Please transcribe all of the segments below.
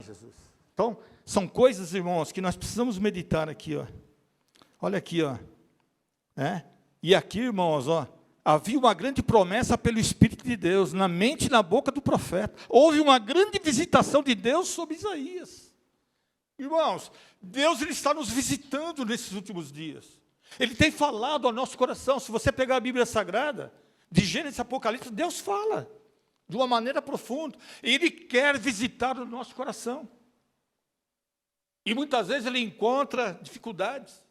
Jesus. Então, são coisas, irmãos, que nós precisamos meditar aqui, ó. Olha aqui, ó. E aqui, irmãos, ó, havia uma grande promessa pelo Espírito de Deus, na mente e na boca do profeta. Houve uma grande visitação de Deus sobre Isaías. Irmãos, Deus ele está nos visitando nesses últimos dias. Ele tem falado ao nosso coração. Se você pegar a Bíblia Sagrada, de Gênesis e Apocalipse, Deus fala de uma maneira profunda. Ele quer visitar o nosso coração. E muitas vezes ele encontra dificuldades.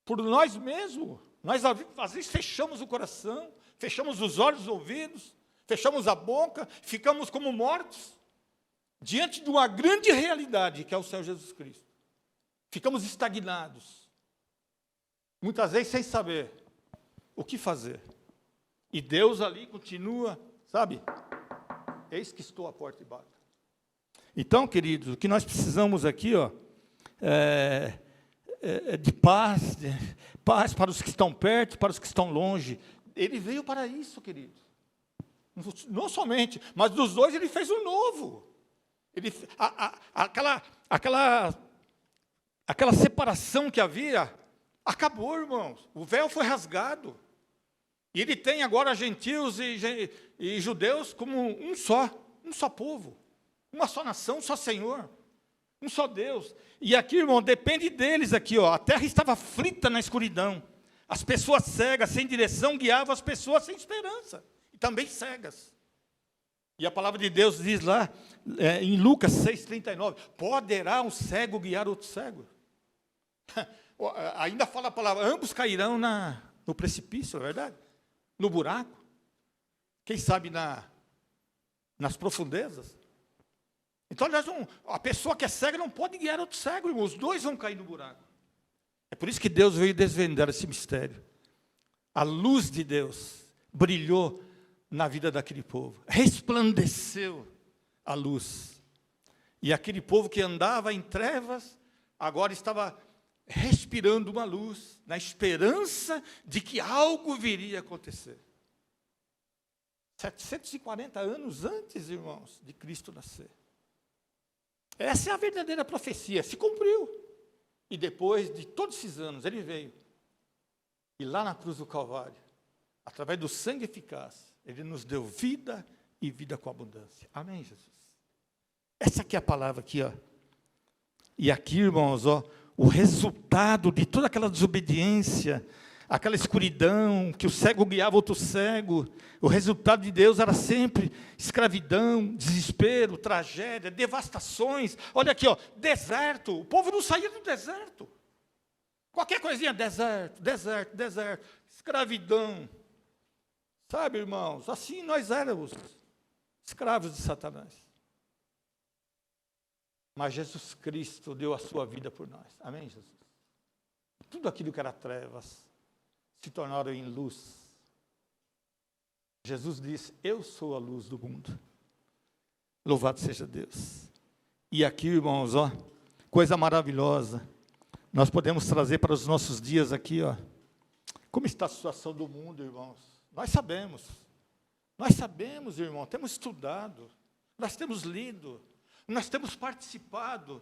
Por nós mesmos. Nós às vezes fechamos o coração, fechamos os olhos, os ouvidos, fechamos a boca, ficamos como mortos, diante de uma grande realidade, que é o Senhor Jesus Cristo. Ficamos estagnados. Muitas vezes sem saber o que fazer. E Deus ali continua, sabe? Eis que estou à porta e bato. Então, queridos, o que nós precisamos aqui, ó, de paz, paz para os que estão perto, para os que estão longe. Ele veio para isso, queridos. Não somente, mas dos dois ele fez um novo. Aquela separação que havia, acabou, irmãos. O véu foi rasgado. E ele tem agora gentios e judeus como um só povo. Uma só nação, um só Senhor. Um só Deus. E aqui, irmão, depende deles aqui, ó. A terra estava aflita na escuridão. As pessoas cegas, sem direção, guiavam as pessoas sem esperança. E também cegas. E a palavra de Deus diz lá, em Lucas 6,39, poderá um cego guiar outro cego? Ainda fala a palavra, ambos cairão no precipício, é verdade? No buraco. Quem sabe nas profundezas. Então, aliás, a pessoa que é cega não pode guiar outro cego, irmão. Os dois vão cair no buraco. É por isso que Deus veio desvendar esse mistério. A luz de Deus brilhou na vida daquele povo. Resplandeceu a luz. E aquele povo que andava em trevas, agora estava respirando uma luz, na esperança de que algo viria a acontecer. 740 anos antes, irmãos, de Cristo nascer. Essa é a verdadeira profecia, se cumpriu. E depois de todos esses anos, ele veio. E lá na cruz do Calvário, através do sangue eficaz, ele nos deu vida e vida com abundância. Amém, Jesus? Essa aqui é a palavra aqui, ó. E aqui, irmãos, ó, o resultado de toda aquela desobediência, aquela escuridão, que o cego guiava outro cego, o resultado de Deus era sempre escravidão, desespero, tragédia, devastações. Olha aqui, ó, deserto, o povo não saía do deserto. Qualquer coisinha, deserto, deserto, deserto, escravidão. Sabe, irmãos, assim nós éramos escravos de Satanás. Mas Jesus Cristo deu a sua vida por nós. Amém, Jesus? Tudo aquilo que era trevas se tornaram em luz. Jesus disse, eu sou a luz do mundo. Louvado seja Deus. E aqui, irmãos, ó, coisa maravilhosa. Nós podemos trazer para os nossos dias aqui, ó. Como está a situação do mundo, irmãos? Nós sabemos, irmão, temos estudado, nós temos lido, nós temos participado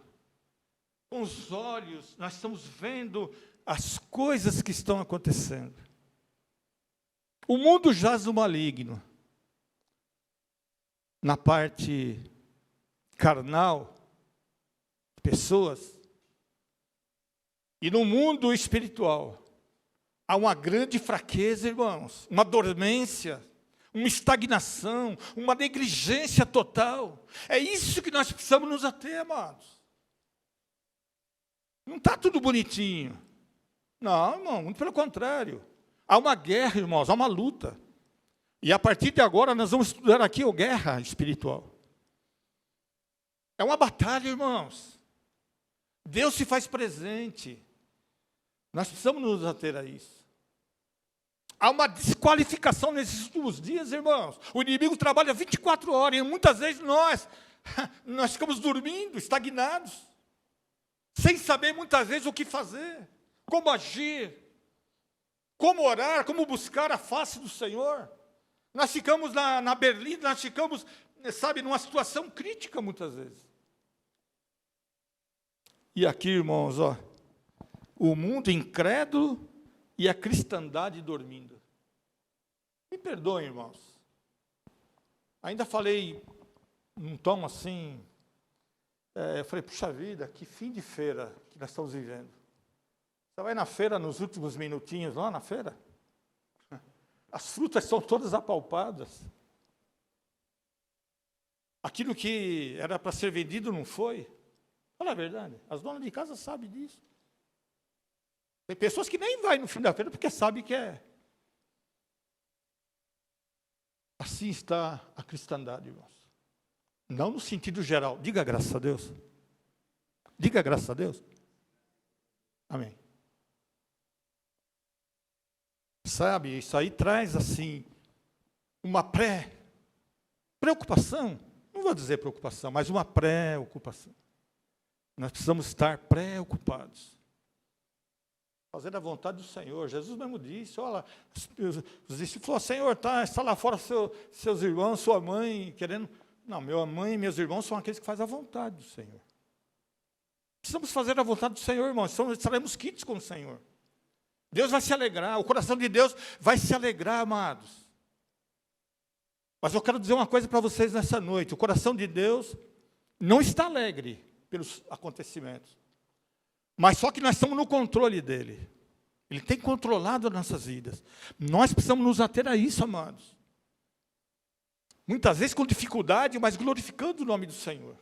com os olhos, nós estamos vendo as coisas que estão acontecendo. O mundo jaz no maligno, na parte carnal, pessoas, e no mundo espiritual, há uma grande fraqueza, irmãos, uma dormência, uma estagnação, uma negligência total. É isso que nós precisamos nos ater, amados. Não está tudo bonitinho. Não, irmão, muito pelo contrário. Há uma guerra, irmãos, há uma luta. E a partir de agora nós vamos estudar aqui a guerra espiritual. É uma batalha, irmãos. Deus se faz presente. Nós precisamos nos ater a isso. Há uma desqualificação nesses últimos dias, irmãos. O inimigo trabalha 24 horas e muitas vezes nós ficamos dormindo, estagnados, sem saber muitas vezes o que fazer, como agir, como orar, como buscar a face do Senhor. Nós ficamos na berlinda, nós ficamos, sabe, numa situação crítica muitas vezes. E aqui, irmãos, ó, o mundo incrédulo e a cristandade dormindo. Me perdoem, irmãos. Ainda falei num tom assim, eu falei, puxa vida, que fim de feira que nós estamos vivendo. Você vai na feira, nos últimos minutinhos, lá na feira, as frutas são todas apalpadas. Aquilo que era para ser vendido não foi. Fala a verdade, as donas de casa sabem disso. Tem pessoas que nem vai no fim da feira porque sabem que é. Assim está a cristandade, irmãos. Não no sentido geral. Diga graças a Deus. Diga graças a Deus. Amém. Sabe, isso aí traz assim uma preocupação. Não vou dizer preocupação, mas uma preocupação. Nós precisamos estar preocupados. Fazer a vontade do Senhor. Jesus mesmo disse, olha, os discípulos falaram, Senhor, está lá fora seus irmãos, sua mãe, querendo... Não, minha mãe e meus irmãos são aqueles que fazem a vontade do Senhor. Precisamos fazer a vontade do Senhor, irmãos, estaremos quites com o Senhor. Deus vai se alegrar, o coração de Deus vai se alegrar, amados. Mas eu quero dizer uma coisa para vocês nessa noite, o coração de Deus não está alegre pelos acontecimentos. Mas só que nós estamos no controle dele. Ele tem controlado as nossas vidas. Nós precisamos nos ater a isso, amados. Muitas vezes com dificuldade, mas glorificando o nome do Senhor.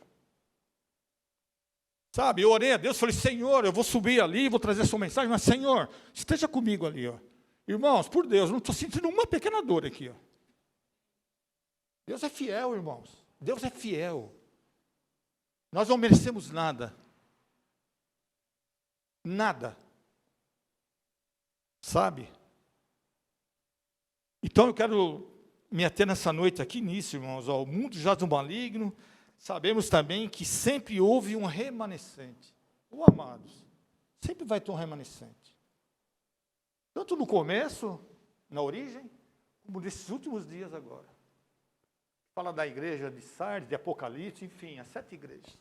Sabe, eu orei a Deus, falei, Senhor, eu vou subir ali, vou trazer a sua mensagem, mas Senhor, esteja comigo ali, ó. Irmãos, por Deus, não estou sentindo uma pequena dor aqui, ó. Deus é fiel, irmãos. Deus é fiel. Nós não merecemos nada. Nada. Sabe? Então eu quero me ater nessa noite aqui nisso, irmãos. Ó, o mundo jaz no maligno. Sabemos também que sempre houve um remanescente. Ô, amados, sempre vai ter um remanescente. Tanto no começo, na origem, como nesses últimos dias agora. Fala da igreja de Sardes, de Apocalipse, enfim, as 7 igrejas.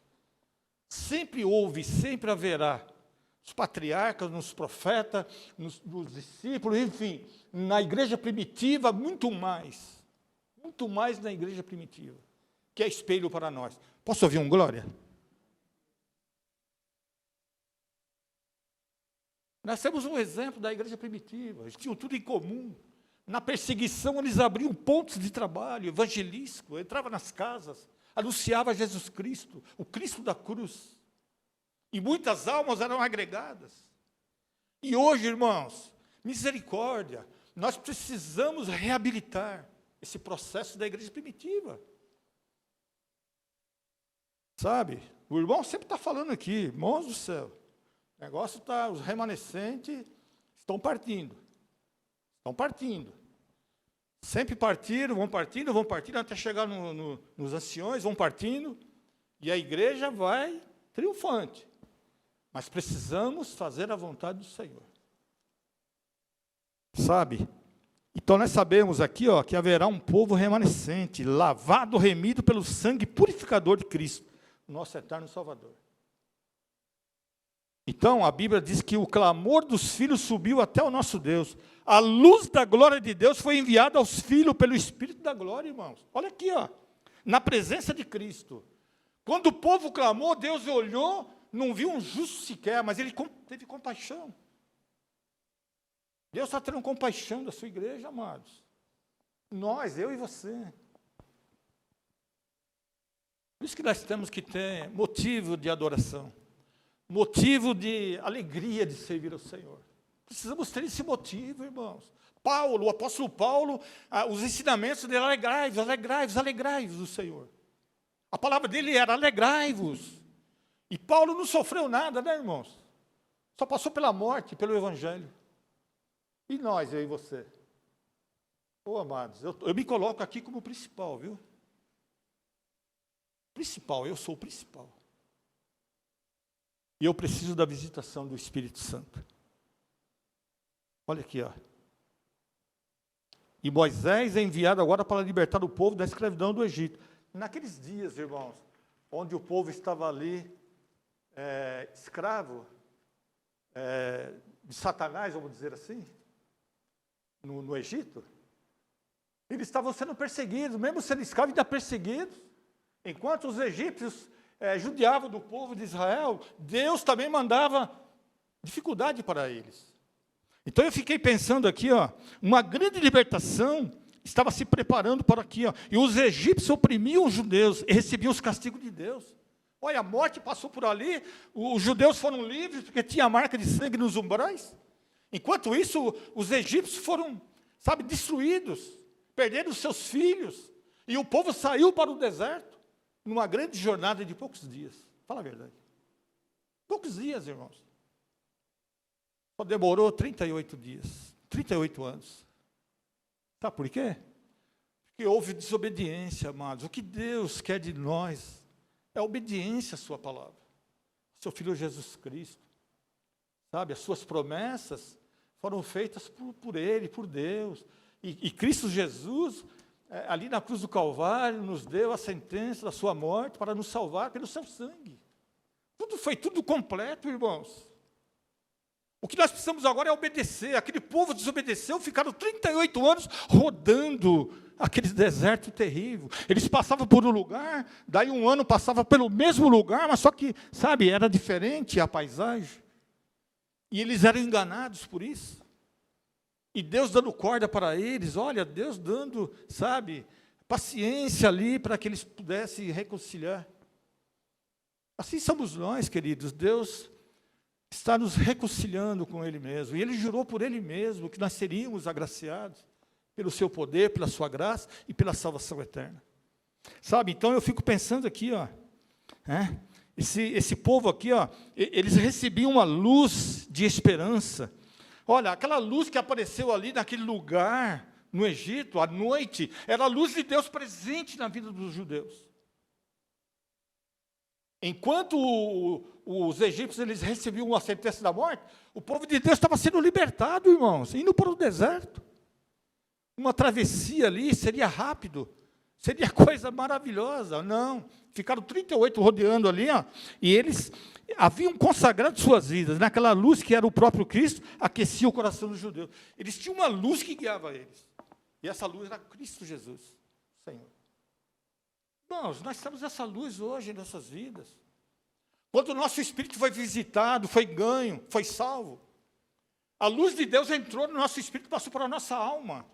Sempre houve, sempre haverá. Os patriarcas, nos profetas, nos discípulos, enfim, na igreja primitiva, muito mais na igreja primitiva, que é espelho para nós. Posso ouvir um glória? Nós temos um exemplo da igreja primitiva, eles tinham tudo em comum. Na perseguição, eles abriam pontos de trabalho evangelístico, entravam nas casas, anunciava Jesus Cristo, o Cristo da cruz. E muitas almas eram agregadas. E hoje, irmãos, misericórdia, nós precisamos reabilitar esse processo da igreja primitiva. Sabe, o irmão sempre está falando aqui, irmãos do céu, o negócio está, os remanescentes estão partindo. Sempre partiram, vão partindo, até chegar nos anciões, vão partindo, e a igreja vai triunfante. Mas precisamos fazer a vontade do Senhor. Sabe? Então nós sabemos aqui, ó, que haverá um povo remanescente, lavado, remido pelo sangue purificador de Cristo, nosso eterno Salvador. Então a Bíblia diz que o clamor dos filhos subiu até o nosso Deus. A luz da glória de Deus foi enviada aos filhos pelo Espírito da glória, irmãos. Olha aqui, ó, na presença de Cristo. Quando o povo clamou, Deus olhou, não viu um justo sequer, mas ele teve compaixão. Deus está tendo compaixão da sua igreja, amados. Nós, eu e você. Por isso que nós temos que ter motivo de adoração. Motivo de alegria de servir ao Senhor. Precisamos ter esse motivo, irmãos. Paulo, o apóstolo Paulo, os ensinamentos dele, alegrai-vos do Senhor. A palavra dele era alegrai-vos. E Paulo não sofreu nada, né, irmãos? Só passou pela morte, pelo Evangelho. E nós, eu e você? Ô, amados, eu me coloco aqui como principal, viu? Principal, eu sou o principal. E eu preciso da visitação do Espírito Santo. Olha aqui, ó. E Moisés é enviado agora para libertar o povo da escravidão do Egito. Naqueles dias, irmãos, onde o povo estava ali escravo de Satanás, vamos dizer assim, no Egito, eles estavam sendo perseguidos, mesmo sendo escravos, ainda perseguidos. Enquanto os egípcios judiavam do povo de Israel, Deus também mandava dificuldade para eles. Então eu fiquei pensando aqui, uma grande libertação estava se preparando para aqui, e os egípcios oprimiam os judeus e recebiam os castigos de Deus. Olha, a morte passou por ali, os judeus foram livres porque tinha a marca de sangue nos umbrais. Enquanto isso, os egípcios foram, destruídos, perderam seus filhos, e o povo saiu para o deserto, numa grande jornada de poucos dias. Fala a verdade. Poucos dias, irmãos. Só demorou 38 dias, 38 anos. Sabe por quê? Porque houve desobediência, amados. O que Deus quer de nós é obediência à sua palavra. Seu Filho Jesus Cristo. As suas promessas foram feitas por Ele, por Deus. E Cristo Jesus, ali na cruz do Calvário, nos deu a sentença da sua morte para nos salvar pelo seu sangue. Foi tudo completo, irmãos. O que nós precisamos agora é obedecer. Aquele povo desobedeceu, ficaram 38 anos rodando aquele deserto terrível. Eles passavam por um lugar, daí um ano passava pelo mesmo lugar, mas só que, era diferente a paisagem. E eles eram enganados por isso. E Deus dando corda para eles, olha, Deus dando, paciência ali para que eles pudessem reconciliar. Assim somos nós, queridos. Deus está nos reconciliando com Ele mesmo. E Ele jurou por Ele mesmo que nós seríamos agraciados pelo seu poder, pela sua graça e pela salvação eterna. Então eu fico pensando aqui, esse povo aqui, eles recebiam uma luz de esperança. Olha, aquela luz que apareceu ali naquele lugar, no Egito, à noite, era a luz de Deus presente na vida dos judeus. Enquanto os egípcios eles recebiam a sentença da morte, o povo de Deus estava sendo libertado, irmãos, indo para o deserto. Uma travessia ali seria rápido, seria coisa maravilhosa. Não, ficaram 38 rodeando ali, e eles haviam consagrado suas vidas naquela luz que era o próprio Cristo, aquecia o coração dos judeus. Eles tinham uma luz que guiava eles, e essa luz era Cristo Jesus, Senhor. Irmãos, nós temos essa luz hoje em nossas vidas. Quando o nosso espírito foi visitado, foi ganho, foi salvo, a luz de Deus entrou no nosso espírito e passou para a nossa alma.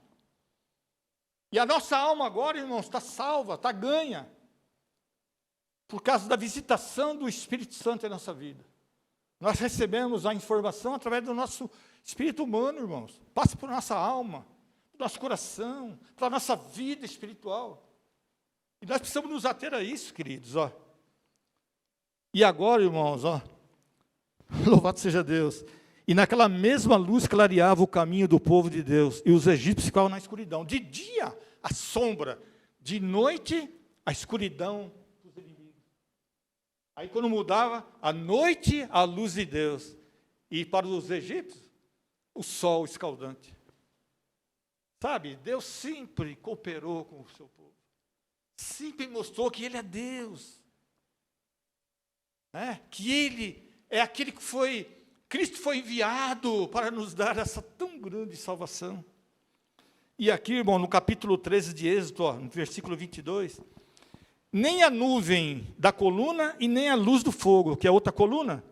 E a nossa alma agora, irmãos, está salva, está ganha, por causa da visitação do Espírito Santo em nossa vida. Nós recebemos a informação através do nosso espírito humano, irmãos. Passa por nossa alma, para o nosso coração, para a nossa vida espiritual. E nós precisamos nos ater a isso, queridos. E agora, irmãos, louvado seja Deus. E naquela mesma luz clareava o caminho do povo de Deus. E os egípcios ficavam na escuridão. De dia, a sombra. De noite, a escuridão dos inimigos. Aí quando mudava, à noite, a luz de Deus. E para os egípcios, o sol escaldante. Deus sempre cooperou com o seu povo. Sempre mostrou que Ele é Deus. Que Ele é aquele que Cristo foi enviado para nos dar essa tão grande salvação. E aqui, irmão, no capítulo 13 de Êxodo, no versículo 22, nem a nuvem da coluna e nem a luz do fogo, que é outra coluna,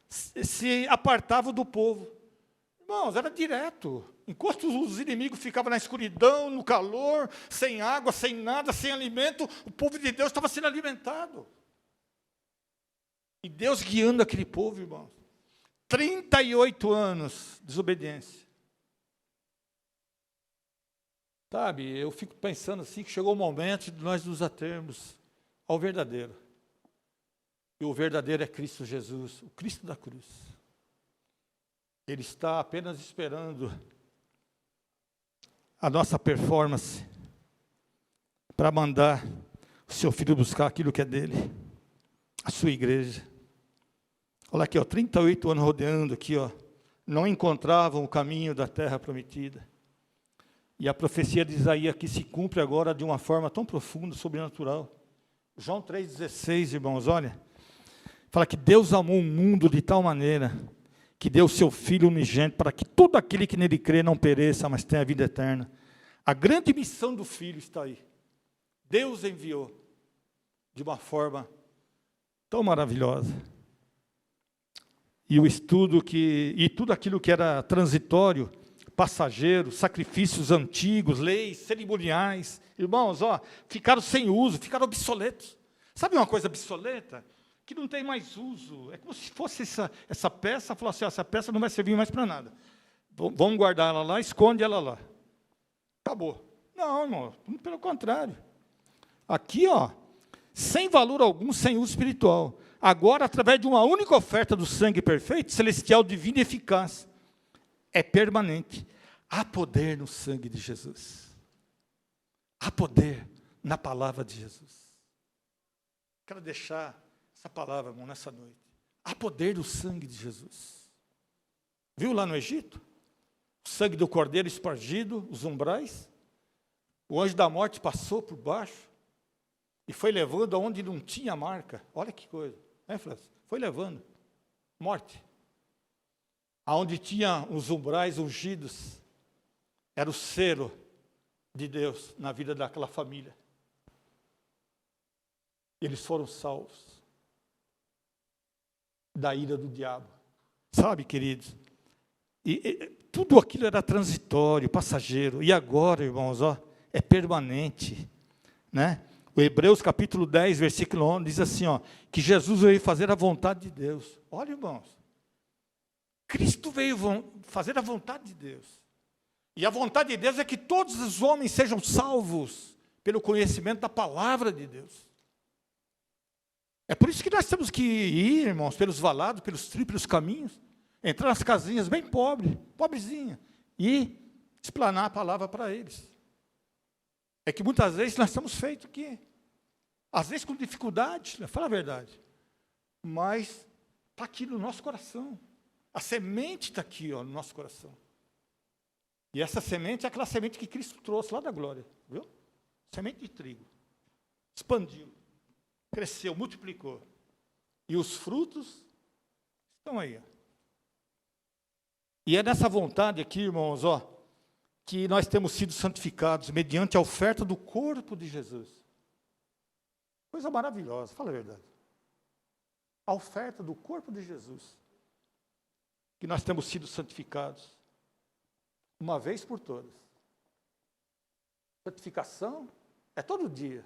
se apartavam do povo. Irmãos, era direto. Enquanto os inimigos ficavam na escuridão, no calor, sem água, sem nada, sem alimento, o povo de Deus estava sendo alimentado. E Deus guiando aquele povo, irmãos. 38 anos de desobediência. Eu fico pensando assim, que chegou o momento de nós nos atermos ao verdadeiro. E o verdadeiro é Cristo Jesus, o Cristo da cruz. Ele está apenas esperando a nossa performance para mandar o seu filho buscar aquilo que é dele, a sua igreja. Olha aqui, 38 anos rodeando aqui, não encontravam o caminho da terra prometida. E a profecia de Isaías aqui se cumpre agora de uma forma tão profunda, sobrenatural. João 3,16, irmãos, olha. Fala que Deus amou o mundo de tal maneira que deu o seu Filho unigênito para que todo aquele que nele crê não pereça, mas tenha a vida eterna. A grande missão do Filho está aí. Deus enviou de uma forma tão maravilhosa. E o estudo e tudo aquilo que era transitório, passageiro, sacrifícios antigos, leis, cerimoniais, irmãos, ficaram sem uso, ficaram obsoletos. Sabe uma coisa obsoleta? Que não tem mais uso. É como se fosse essa peça, falar assim, essa peça não vai servir mais para nada. Vamos guardar ela lá, esconde ela lá. Acabou. Não, irmão, pelo contrário. Aqui, sem valor algum, sem uso espiritual. Agora, através de uma única oferta do sangue perfeito, celestial, divino e eficaz, é permanente. Há poder no sangue de Jesus. Há poder na palavra de Jesus. Quero deixar essa palavra, irmão, nessa noite. Há poder do sangue de Jesus. Viu lá no Egito? O sangue do cordeiro espargido, os umbrais. O anjo da morte passou por baixo e foi levando aonde não tinha marca. Olha que coisa. Foi levando. Morte. Aonde tinha os umbrais ungidos, era o selo de Deus na vida daquela família. Eles foram salvos da ira do diabo. Sabe, queridos? E tudo aquilo era transitório, passageiro. E agora, irmãos, é permanente. Né? O Hebreus capítulo 10, versículo 11, diz assim, que Jesus veio fazer a vontade de Deus. Olha, irmãos. Cristo veio fazer a vontade de Deus. E a vontade de Deus é que todos os homens sejam salvos pelo conhecimento da palavra de Deus. É por isso que nós temos que ir, irmãos, pelos valados, pelos tríplios caminhos, entrar nas casinhas bem pobrezinhas, e explanar a palavra para eles. É que muitas vezes nós estamos feitos aqui, às vezes com dificuldade, fala a verdade, mas está aqui no nosso coração. A semente está aqui, no nosso coração. E essa semente é aquela semente que Cristo trouxe lá da glória, viu? Semente de trigo. Expandiu. Cresceu, multiplicou. E os frutos estão aí. E é nessa vontade aqui, irmãos, que nós temos sido santificados mediante a oferta do corpo de Jesus. Coisa maravilhosa, fala a verdade. A oferta do corpo de Jesus. Que nós temos sido santificados uma vez por todas. Santificação é todo dia,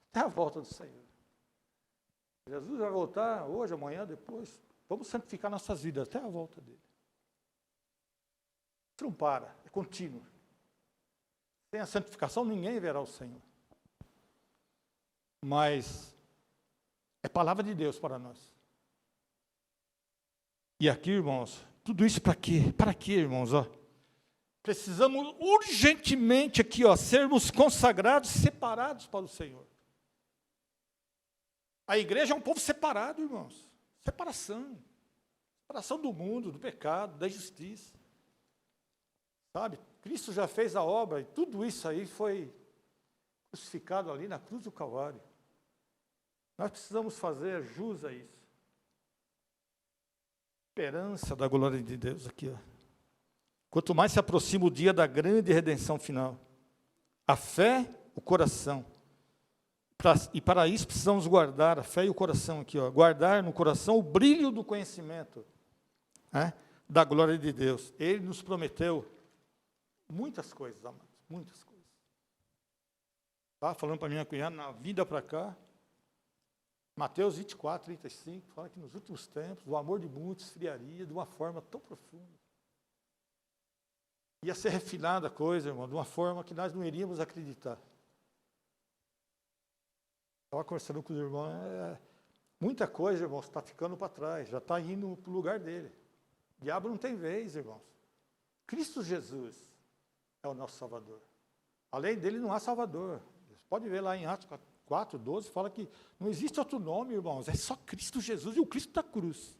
até a volta do Senhor. Jesus vai voltar hoje, amanhã, depois. Vamos santificar nossas vidas até a volta dele. Não para, é contínuo. Sem a santificação, ninguém verá o Senhor. Mas é palavra de Deus para nós. E aqui, irmãos, tudo isso para quê? Para quê, irmãos? Precisamos urgentemente aqui, sermos consagrados, separados para o Senhor. A igreja é um povo separado, irmãos. Separação. Separação do mundo, do pecado, da injustiça. Sabe? Cristo já fez a obra e tudo isso aí foi crucificado ali na cruz do Calvário. Nós precisamos fazer jus a isso. Esperança da glória de Deus aqui, Quanto mais se aproxima o dia da grande redenção final, a fé, o coração. E para isso precisamos guardar a fé e o coração aqui, guardar no coração o brilho do conhecimento, da glória de Deus. Ele nos prometeu muitas coisas, amados, muitas coisas. Estava falando para minha cunhada, na vida para cá, Mateus 24, 35, fala que nos últimos tempos, o amor de muitos esfriaria de uma forma tão profunda. Ia ser refinada a coisa, irmão, de uma forma que nós não iríamos acreditar. Estava conversando com os irmãos, muita coisa, irmãos, está ficando para trás, já está indo para o lugar dele. O diabo não tem vez, irmãos. Cristo Jesus é o nosso Salvador. Além dele não há Salvador. Você pode ver lá em Atos 4, 12, fala que não existe outro nome, irmãos, é só Cristo Jesus e o Cristo da cruz.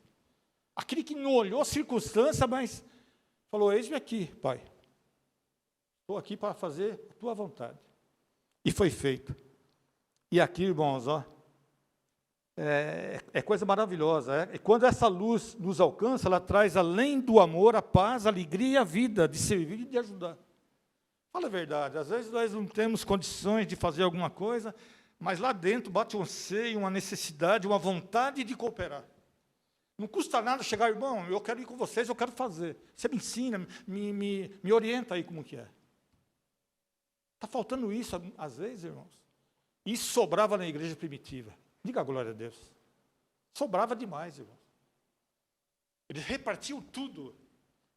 Aquele que não olhou a circunstância, mas falou, eis-me aqui, Pai. Estou aqui para fazer a tua vontade. E foi feito. E aqui, irmãos, é coisa maravilhosa. E quando essa luz nos alcança, ela traz, além do amor, a paz, a alegria e a vida de servir e de ajudar. Fala a verdade, às vezes nós não temos condições de fazer alguma coisa, mas lá dentro bate um anseio, uma necessidade, uma vontade de cooperar. Não custa nada chegar, irmão, eu quero ir com vocês, eu quero fazer. Você me ensina, me orienta aí como que é. Está faltando isso, às vezes, irmãos. Isso sobrava na igreja primitiva. Diga a glória a Deus. Sobrava demais, irmãos. Eles repartiam tudo.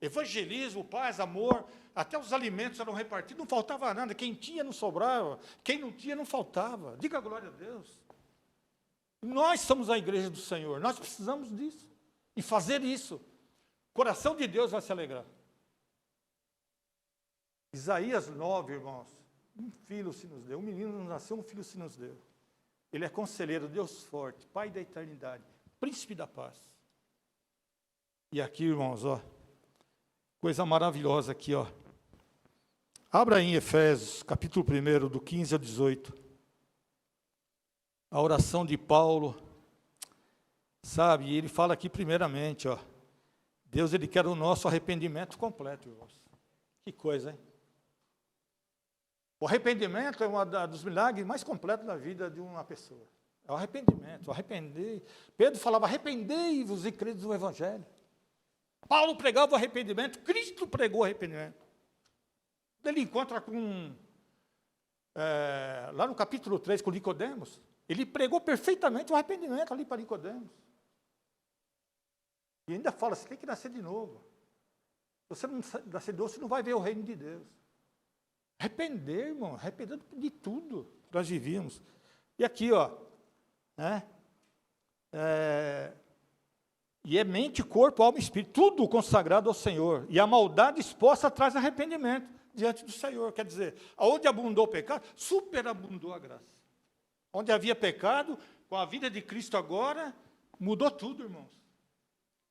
Evangelismo, paz, amor, até os alimentos eram repartidos, não faltava nada. Quem tinha não sobrava, quem não tinha não faltava. Diga a glória a Deus. Nós somos a igreja do Senhor, nós precisamos disso. E fazer isso. O coração de Deus vai se alegrar. Isaías 9, irmãos. Um filho se nos deu, um menino nos nasceu, um filho se nos deu. Ele é conselheiro, Deus forte, Pai da eternidade, príncipe da paz. E aqui, irmãos, ó, coisa maravilhosa aqui, ó. Abra aí em Efésios, capítulo 1, do 15 ao 18. A oração de Paulo, sabe, ele fala aqui primeiramente, ó. Deus, ele quer o nosso arrependimento completo, irmãos. Que coisa, hein? O arrependimento é um dos milagres mais completos da vida de uma pessoa. É o arrependimento, arrepender. Pedro falava, arrependei-vos e credes no Evangelho. Paulo pregava o arrependimento, Cristo pregou o arrependimento. Ele encontra com, lá no capítulo 3, com Nicodemos, ele pregou perfeitamente o arrependimento ali para Nicodemos. E ainda fala, você tem que nascer de novo. Se você não nascer de novo, você não vai ver o reino de Deus. Arrepender, irmão, arrepender de tudo que nós vivíamos. E aqui, ó, né? E é mente, corpo, alma e espírito, tudo consagrado ao Senhor. E a maldade exposta traz arrependimento diante do Senhor. Quer dizer, aonde abundou o pecado, superabundou a graça. Onde havia pecado, com a vida de Cristo agora, mudou tudo, irmãos.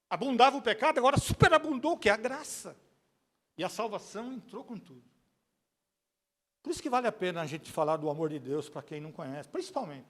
Abundava o pecado, agora superabundou o que? A graça. E a salvação entrou com tudo. Por isso que vale a pena a gente falar do amor de Deus para quem não conhece, principalmente.